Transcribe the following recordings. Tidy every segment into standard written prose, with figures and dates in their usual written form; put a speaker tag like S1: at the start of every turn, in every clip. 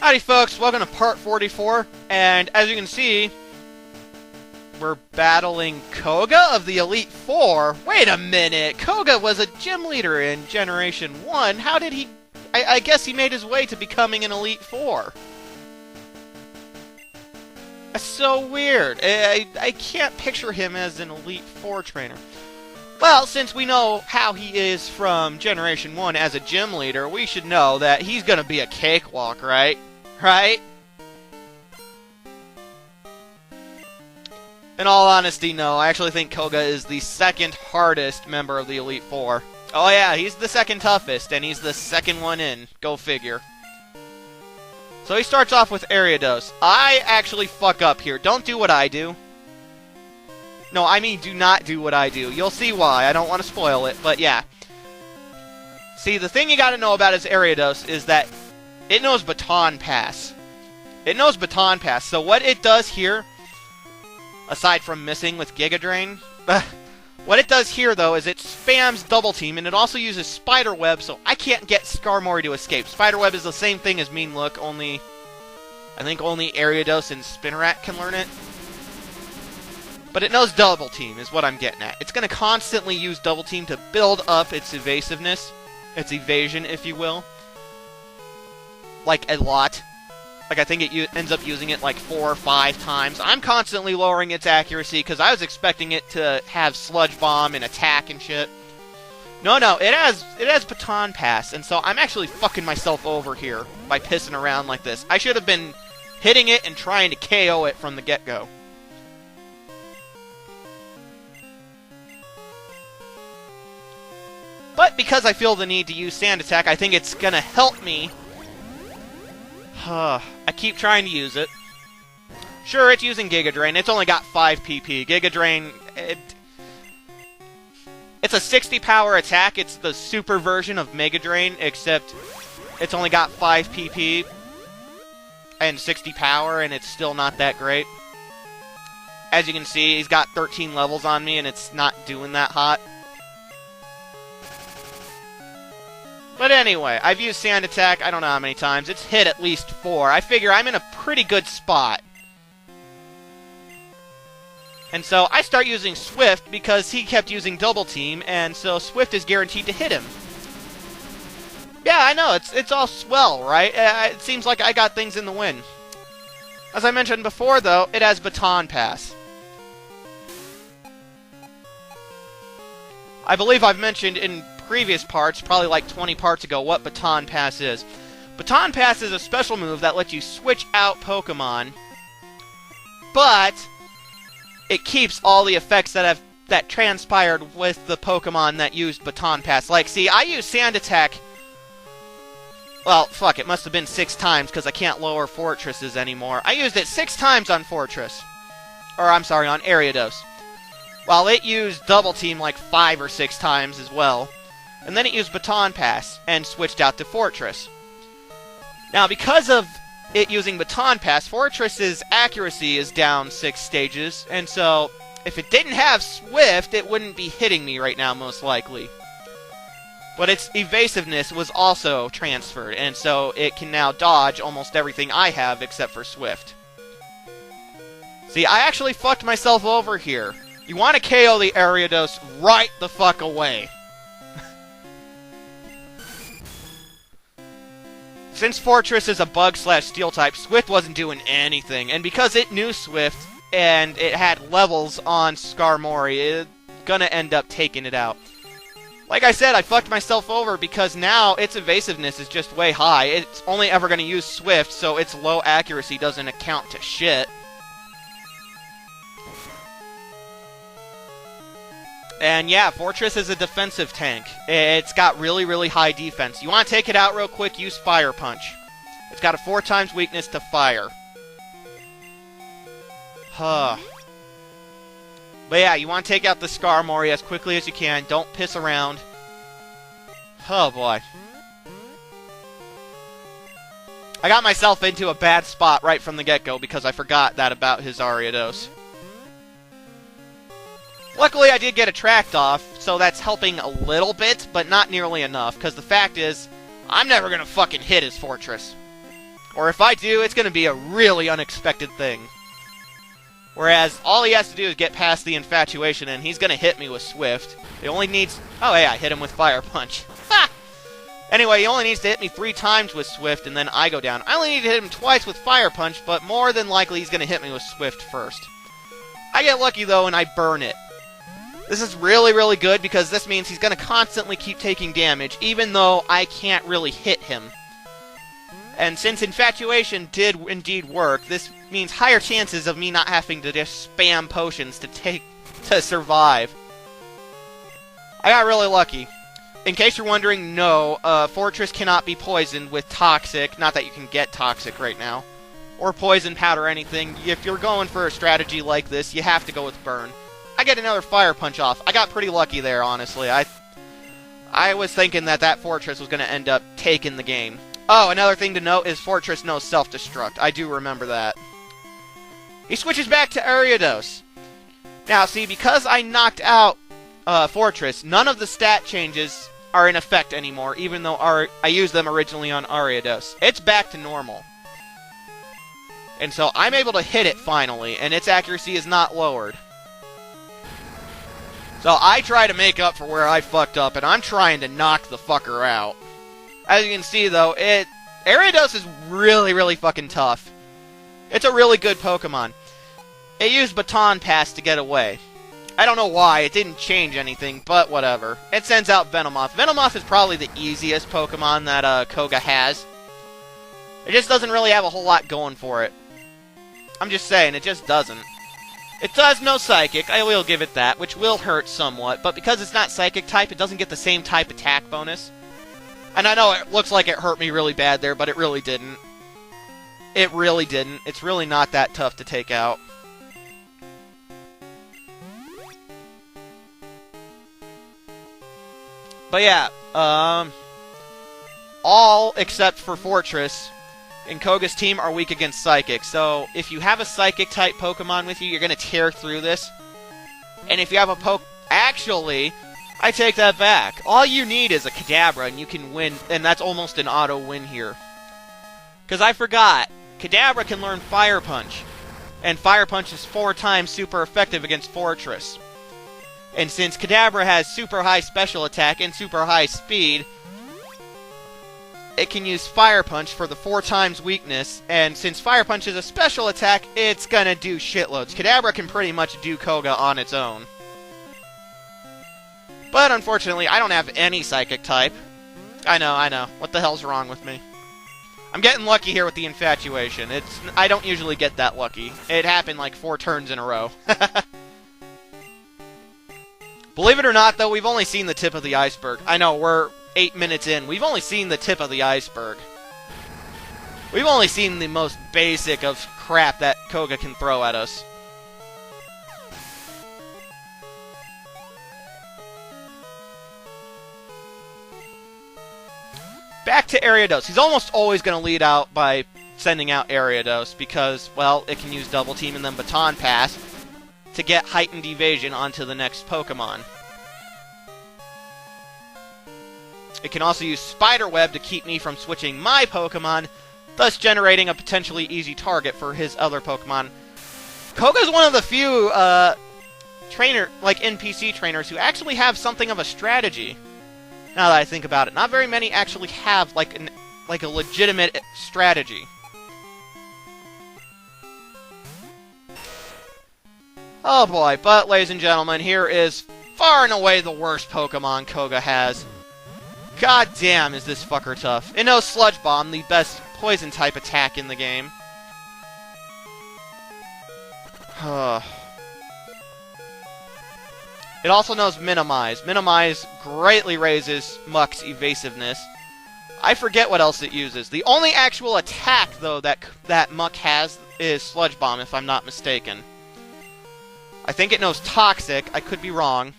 S1: Howdy folks, welcome to part 44, and as you can see, we're battling Koga of the Elite Four. Wait a minute, Koga was a gym leader in Generation 1. How did he... I guess he made his way to becoming an Elite Four. That's so weird. I can't picture him as an Elite Four trainer. Well, since we know how he is from Generation 1 as a gym leader, we should know that he's gonna be a cakewalk, right? Right? In all honesty, no. I actually think Koga is the second hardest member of the Elite Four. Oh yeah, he's the second toughest, and he's the second one in. Go figure. So he starts off with Ariados. I actually fuck up here. Don't do what I do. No, I mean do not do what I do. You'll see why. I don't want to spoil it, but yeah. See, the thing you gotta know about his Ariados is that it knows Baton Pass. It knows Baton Pass. So what it does here, aside from missing with Giga Drain, what it does here, though, is it spams Double Team, and it also uses Spider Web, so I can't get Skarmory to escape. Spider Web is the same thing as Mean Look, only... I think only Ariados and Spinarak can learn it. But it knows Double Team, is what I'm getting at. It's going to constantly use Double Team to build up its evasiveness. Its evasion, if you will. Like, a lot. Like, I think it ends up using it like 4 or 5 times. I'm constantly lowering its accuracy because I was expecting it to have Sludge Bomb and attack and shit. No, it has Baton Pass, and so I'm actually fucking myself over here by pissing around like this. I should have been hitting it and trying to KO it from the get-go. But because I feel the need to use Sand Attack, I think it's gonna help me. I keep trying to use it. Sure, it's using Giga Drain. It's only got 5 PP. Giga Drain, it's a 60 power attack. It's the super version of Mega Drain, except it's only got 5 PP and 60 power, and it's still not that great. As you can see, he's got 13 levels on me, and it's not doing that hot. But anyway, I've used Sand Attack, I don't know how many times. It's hit at least 4. I figure I'm in a pretty good spot. And so I start using Swift because he kept using Double Team, and so Swift is guaranteed to hit him. Yeah, I know, it's all swell, right? It seems like I got things in the win. As I mentioned before, though, it has Baton Pass. I believe I've mentioned in previous parts, probably like 20 parts ago, what Baton Pass is. Baton Pass is a special move that lets you switch out Pokemon, but it keeps all the effects that transpired with the Pokemon that used Baton Pass. Like, see, I use Sand Attack. Well, fuck, it must have been 6 times because I can't lower Fortresses anymore. I used it 6 times on Fortress. Or, I'm sorry, on Ariados. While it used Double Team like 5 or 6 times as well. And then it used Baton Pass and switched out to Fortress. Now, because of it using Baton Pass, Fortress's accuracy is down 6 stages, and so if it didn't have Swift, it wouldn't be hitting me right now, most likely. But its evasiveness was also transferred, and so it can now dodge almost everything I have except for Swift. See, I actually fucked myself over here. You want to KO the Ariados right the fuck away. Since Fortress is a bug/steel type, Swift wasn't doing anything, and because it knew Swift, and it had levels on Skarmory, it's gonna end up taking it out. Like I said, I fucked myself over because now its evasiveness is just way high. It's only ever gonna use Swift, so its low accuracy doesn't account to shit. And yeah, Fortress is a defensive tank. It's got really, really high defense. You want to take it out real quick, use Fire Punch. It's got a 4 times weakness to fire. But yeah, you want to take out the Skarmory as quickly as you can. Don't piss around. Oh boy. I got myself into a bad spot right from the get-go because I forgot that about his Ariados. Luckily, I did get attract off, so that's helping a little bit, but not nearly enough, because the fact is, I'm never gonna fucking hit his Fortress. Or if I do, it's going to be a really unexpected thing. Whereas, all he has to do is get past the infatuation, and he's going to hit me with Swift. He only needs... Oh, hey, I hit him with Fire Punch. Ha! Anyway, he only needs to hit me 3 times with Swift, and then I go down. I only need to hit him twice with Fire Punch, but more than likely he's going to hit me with Swift first. I get lucky, though, and I burn it. This is really, really good, because this means he's going to constantly keep taking damage, even though I can't really hit him. And since Infatuation did indeed work, this means higher chances of me not having to just spam potions to survive. I got really lucky. In case you're wondering, no, Fortress cannot be poisoned with Toxic. Not that you can get Toxic right now. Or Poison Powder or anything. If you're going for a strategy like this, you have to go with Burn. I get another Fire Punch off. I got pretty lucky there, honestly. I was thinking that Fortress was going to end up taking the game. Oh, another thing to note is Fortress knows self-destruct. I do remember that. He switches back to Ariados. Now, see, because I knocked out Fortress, none of the stat changes are in effect anymore, even though I used them originally on Ariados. It's back to normal. And so I'm able to hit it finally, and its accuracy is not lowered. So I try to make up for where I fucked up, and I'm trying to knock the fucker out. As you can see, though, Ariados is really, really fucking tough. It's a really good Pokemon. It used Baton Pass to get away. I don't know why, it didn't change anything, but whatever. It sends out Venomoth. Venomoth is probably the easiest Pokemon that Koga has. It just doesn't really have a whole lot going for it. I'm just saying, it just doesn't. It does know Psychic, I will give it that, which will hurt somewhat, but because it's not Psychic type, it doesn't get the same type attack bonus. And I know it looks like it hurt me really bad there, but it really didn't. It really didn't. It's really not that tough to take out. But yeah, all except for Fortress in Koga's team are weak against Psychic. So if you have a Psychic-type Pokemon with you, you're going to tear through this. And if you have a Actually, I take that back. All you need is a Kadabra, and you can win, and that's almost an auto-win here. Because I forgot, Kadabra can learn Fire Punch, and Fire Punch is 4 times super effective against Fortress. And since Kadabra has super high special attack and super high speed, it can use Fire Punch for the 4 times weakness, and since Fire Punch is a special attack, it's gonna do shitloads. Kadabra can pretty much do Koga on its own. But unfortunately, I don't have any Psychic type. I know. What the hell's wrong with me? I'm getting lucky here with the Infatuation. I don't usually get that lucky. It happened like 4 turns in a row. Believe it or not, though, we've only seen the tip of the iceberg. I know, we're 8 minutes in. We've only seen the tip of the iceberg. We've only seen the most basic of crap that Koga can throw at us. Back to Ariados. He's almost always going to lead out by sending out Ariados because, well, it can use Double Team and then Baton Pass to get heightened evasion onto the next Pokemon. It can also use Spider Web to keep me from switching my Pokemon, thus generating a potentially easy target for his other Pokemon. Koga's one of the few NPC trainers who actually have something of a strategy. Now that I think about it, not very many actually have like a legitimate strategy. Oh boy, but ladies and gentlemen, here is far and away the worst Pokemon Koga has. God damn, is this fucker tough. It knows Sludge Bomb, the best poison type attack in the game. It also knows Minimize. Minimize greatly raises Muck's evasiveness. I forget what else it uses. The only actual attack, though, that Muck has is Sludge Bomb, if I'm not mistaken. I think it knows Toxic. I could be wrong.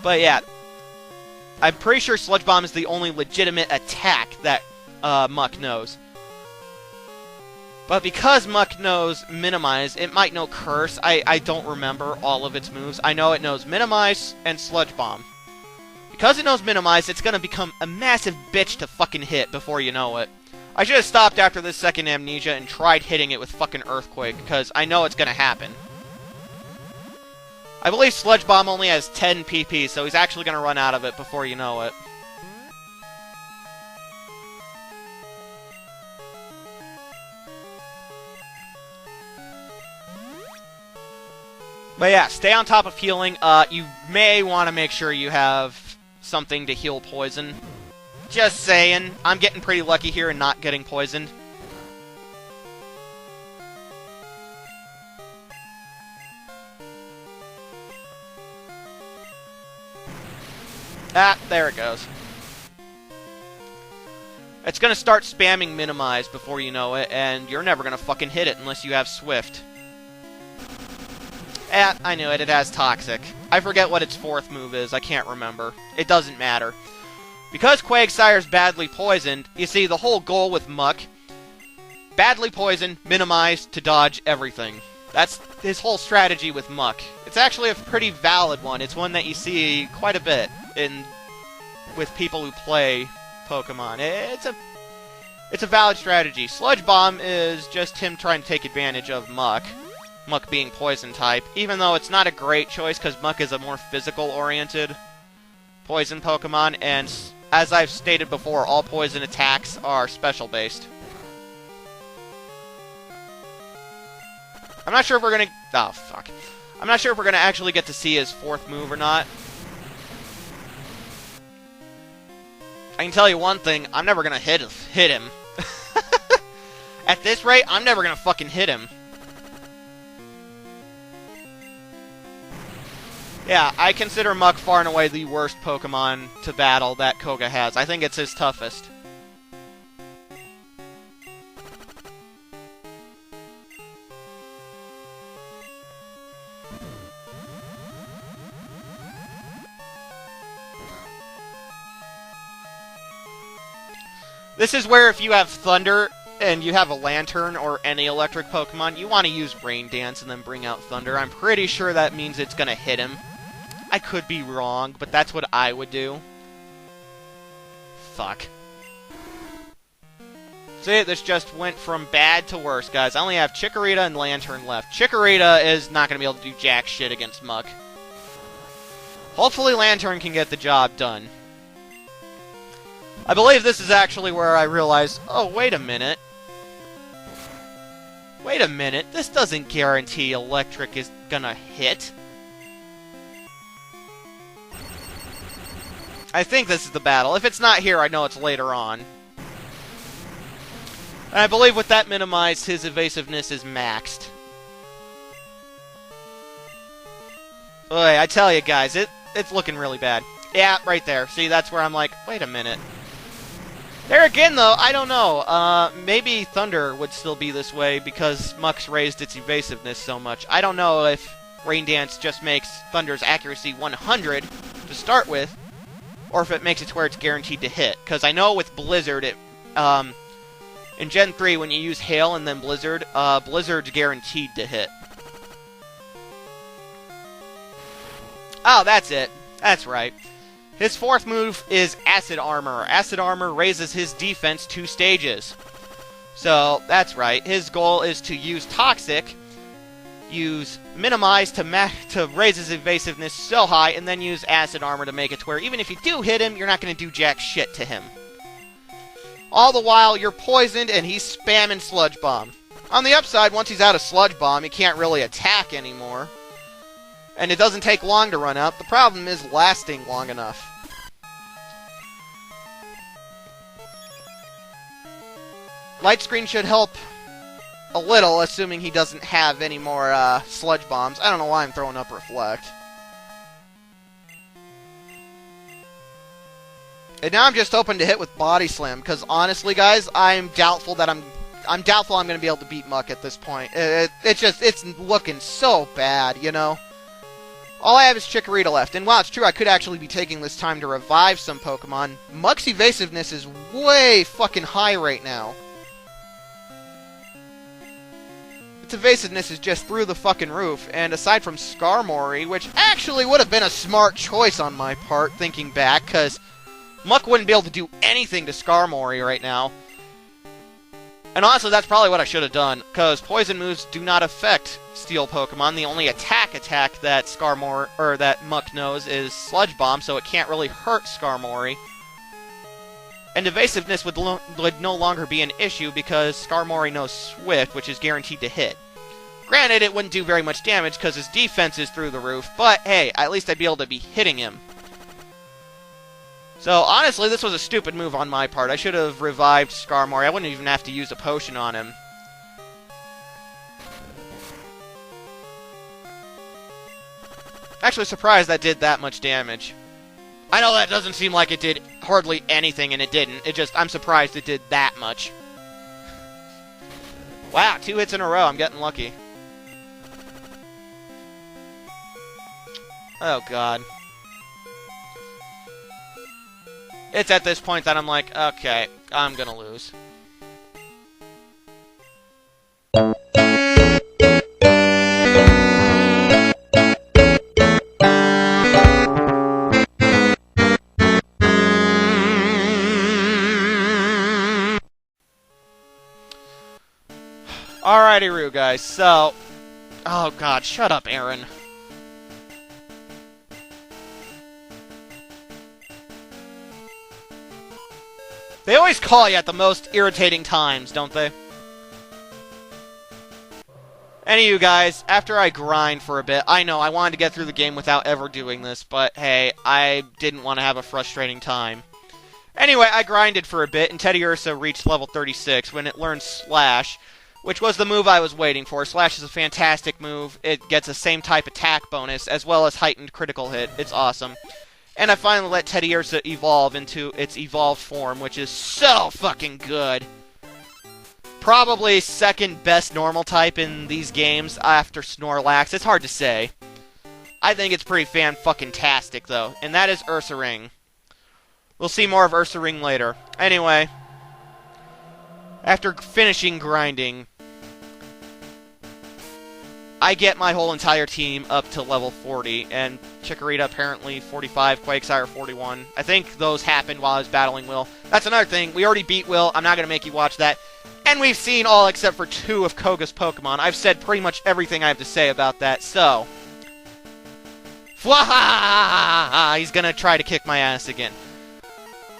S1: But yeah, I'm pretty sure Sludge Bomb is the only legitimate attack that Muck knows. But because Muck knows Minimize, it might know Curse. I don't remember all of its moves. I know it knows Minimize and Sludge Bomb. Because it knows minimize, it's gonna become a massive bitch to fucking hit before you know it. I should have stopped after this second amnesia and tried hitting it with fucking Earthquake, because I know it's gonna happen. I believe Sludge Bomb only has 10 PP, so he's actually gonna run out of it before you know it. But yeah, stay on top of healing. You may want to make sure you have something to heal poison. Just saying. I'm getting pretty lucky here and not getting poisoned. Ah, there it goes. It's gonna start spamming minimize before you know it, and you're never gonna fucking hit it unless you have Swift. I knew it. It has Toxic. I forget what its fourth move is. I can't remember. It doesn't matter. Because Quagsire's badly poisoned, you see, the whole goal with Muck, badly poisoned, minimize, to dodge everything. That's his whole strategy with Muck. It's actually a pretty valid one. It's one that you see quite a bit with people who play Pokemon. It's a valid strategy. Sludge Bomb is just him trying to take advantage of Muck. Muck being poison type, even though it's not a great choice because Muck is a more physical-oriented poison Pokemon, and as I've stated before, all poison attacks are special-based. I'm not sure if we're gonna... Oh, fuck. I'm not sure if we're gonna actually get to see his fourth move or not. I can tell you one thing, I'm never gonna hit him. At this rate, I'm never gonna fucking hit him. Yeah, I consider Muck far and away the worst Pokemon to battle that Koga has. I think it's his toughest. This is where if you have Thunder and you have a Lantern or any electric Pokemon, you want to use Rain Dance and then bring out Thunder. I'm pretty sure that means it's going to hit him. I could be wrong, but that's what I would do. Fuck. See, this just went from bad to worse, guys. I only have Chikorita and Lantern left. Chikorita is not going to be able to do jack shit against Muck. Hopefully Lantern can get the job done. I believe this is actually where I realized, oh, wait a minute. Wait a minute, this doesn't guarantee electric is gonna hit. I think this is the battle. If it's not here, I know it's later on. And I believe with that minimized, his evasiveness is maxed. Boy, I tell you guys, it's looking really bad. Yeah, right there. See, that's where I'm like, wait a minute. There again, though, I don't know. Maybe Thunder would still be this way because Muck's raised its evasiveness so much. I don't know if Rain Dance just makes Thunder's accuracy 100 to start with, or if it makes it to where it's guaranteed to hit. Because I know with Blizzard, in Gen 3, when you use Hail and then Blizzard, Blizzard's guaranteed to hit. Oh, that's it. That's right. His fourth move is Acid Armor. Acid Armor raises his defense 2 stages. So, that's right. His goal is to use Toxic, use Minimize to raise his evasiveness so high, and then use Acid Armor to make it to where even if you do hit him, you're not going to do jack shit to him. All the while, you're poisoned and he's spamming Sludge Bomb. On the upside, once he's out of Sludge Bomb, he can't really attack anymore. And it doesn't take long to run out. The problem is lasting long enough. Light Screen should help a little, assuming he doesn't have any more Sludge Bombs. I don't know why I'm throwing up Reflect. And now I'm just hoping to hit with Body Slam, because honestly, guys, I'm doubtful I'm going to be able to beat Muck at this point. It's looking so bad, you know? All I have is Chikorita left. And while it's true, I could actually be taking this time to revive some Pokemon, Muck's evasiveness is way fucking high right now. its evasiveness is just through the fucking roof, and aside from Skarmory, which actually would have been a smart choice on my part, thinking back, because Muck wouldn't be able to do anything to Skarmory right now. And honestly, that's probably what I should have done, because poison moves do not affect Steel Pokemon. The only attack that Skarmory, or that Muck knows is Sludge Bomb, so it can't really hurt Skarmory. And evasiveness would no longer be an issue because Skarmory knows Swift, which is guaranteed to hit. Granted, it wouldn't do very much damage because his defense is through the roof, but hey, at least I'd be able to be hitting him. So honestly, this was a stupid move on my part. I should have revived Skarmory. I wouldn't even have to use a potion on him. Actually surprised that did that much damage. I know that doesn't seem like it did hardly anything, and it didn't. I'm surprised it did that much. Wow, 2 hits in a row. I'm getting lucky. Oh, God. It's at this point that I'm like, okay, I'm gonna lose. Alrighty, Roo, guys, so... Oh, God, shut up, Aaron. They always call you at the most irritating times, don't they? Anywho, guys, after I grind for a bit, I know I wanted to get through the game without ever doing this, but hey, I didn't want to have a frustrating time. Anyway, I grinded for a bit, and Teddiursa reached level 36 when it learned Slash, which was the move I was waiting for. Slash is a fantastic move. It gets the same type attack bonus, as well as heightened critical hit. It's awesome. And I finally let Teddiursa evolve into its evolved form, which is so fucking good. Probably second best normal type in these games after Snorlax. It's hard to say. I think it's pretty fan-fucking-tastic, though. And that is Ursaring. We'll see more of Ursaring later. Anyway, after finishing grinding, I get my whole entire team up to level 40, and Chikorita apparently 45, Quagsire 41. I think those happened while I was battling Will. That's another thing. We already beat Will. I'm not going to make you watch that. And we've seen all except for 2 of Koga's Pokemon. I've said pretty much everything I have to say about that, so... Fwahahahaha! He's going to try to kick my ass again.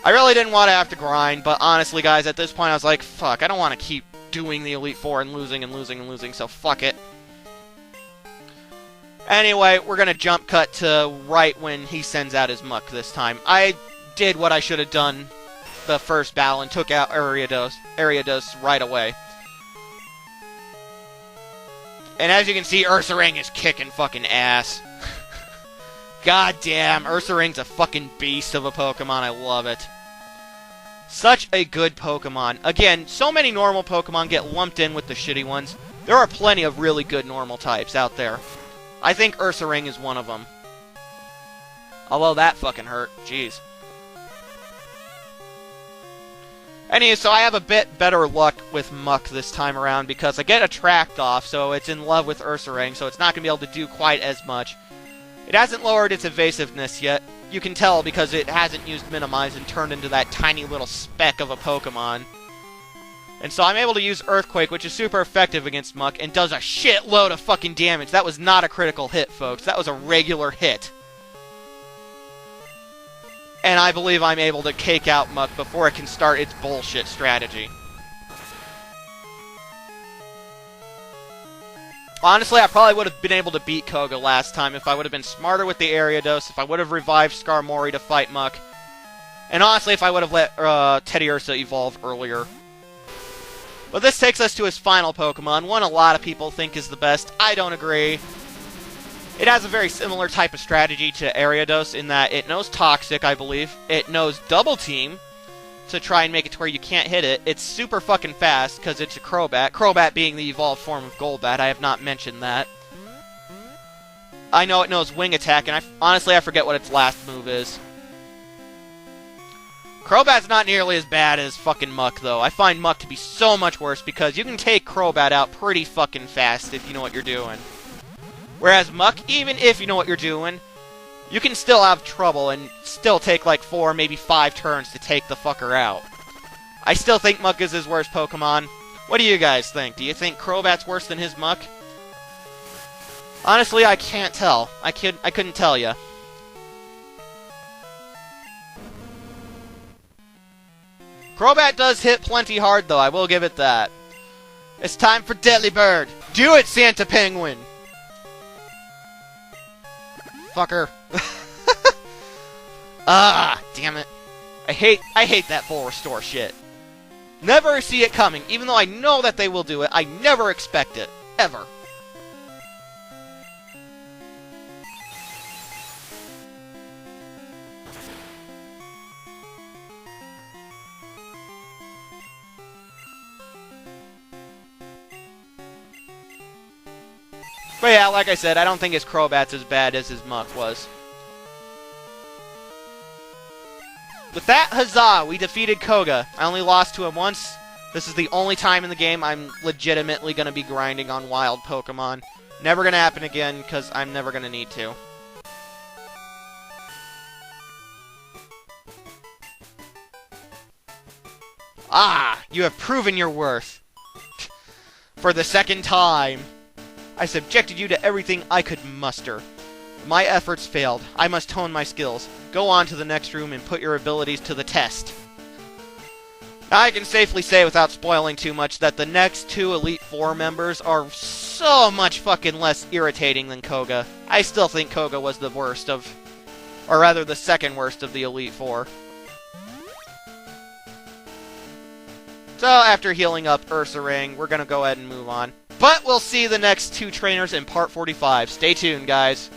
S1: I really didn't want to have to grind, but honestly, guys, at this point I was like, fuck, I don't want to keep doing the Elite Four and losing and losing and losing, so fuck it. Anyway, we're going to jump cut to right when he sends out his Muck this time. I did what I should have done the first battle and took out Ariados right away. And as you can see, Ursaring is kicking fucking ass. God damn, Ursaring's a fucking beast of a Pokemon. I love it. Such a good Pokemon. Again, so many normal Pokemon get lumped in with the shitty ones. There are plenty of really good normal types out there. I think Ursaring is one of them. Although that fucking hurt. Jeez. Anyway, so I have a bit better luck with Muck this time around because I get Attract off, so it's in love with Ursaring, so it's not going to be able to do quite as much. It hasn't lowered its evasiveness yet. You can tell because it hasn't used Minimize and turned into that tiny little speck of a Pokemon. And so I'm able to use Earthquake, which is super effective against Muck, and does a shitload of fucking damage. That was not a critical hit, folks. That was a regular hit. And I believe I'm able to cake out Muck before it can start its bullshit strategy. Honestly, I probably would have been able to beat Koga last time if I would have been smarter with the Ariados, if I would have revived Skarmory to fight Muck, and honestly, if I would have let Teddiursa evolve earlier. But this takes us to his final Pokemon, one a lot of people think is the best. I don't agree. It has a very similar type of strategy to Ariados in that it knows Toxic, I believe. It knows Double Team to try and make it to where you can't hit it. It's super fucking fast because it's a Crobat. Crobat being the evolved form of Golbat. I have not mentioned that. I know it knows Wing Attack, and honestly I forget what its last move is. Crobat's not nearly as bad as fucking Muck, though. I find Muck to be so much worse because you can take Crobat out pretty fucking fast if you know what you're doing. Whereas Muck, even if you know what you're doing, you can still have trouble and still take like 4, maybe 5 turns to take the fucker out. I still think Muck is his worst Pokemon. What do you guys think? Do you think Crobat's worse than his Muck? Honestly, I can't tell. I couldn't tell you. Crobat does hit plenty hard, though. I will give it that. It's time for Delibird. Do it, Santa Penguin! Fucker. Ah, damn it. I hate that full restore shit. Never see it coming. Even though I know that they will do it, I never expect it. Ever. But yeah, like I said, I don't think his Crobat's as bad as his Muck was. With that, huzzah! We defeated Koga. I only lost to him once. This is the only time in the game I'm legitimately going to be grinding on wild Pokemon. Never going to happen again, because I'm never going to need to. Ah! You have proven your worth. For the second time. I subjected you to everything I could muster. My efforts failed. I must hone my skills. Go on to the next room and put your abilities to the test. Now, I can safely say without spoiling too much that the next 2 Elite Four members are so much fucking less irritating than Koga. I still think Koga was the worst of... or rather, the second worst of the Elite Four. So, after healing up Ursaring, we're gonna go ahead and move on. But we'll see the next 2 trainers in Part 45. Stay tuned, guys.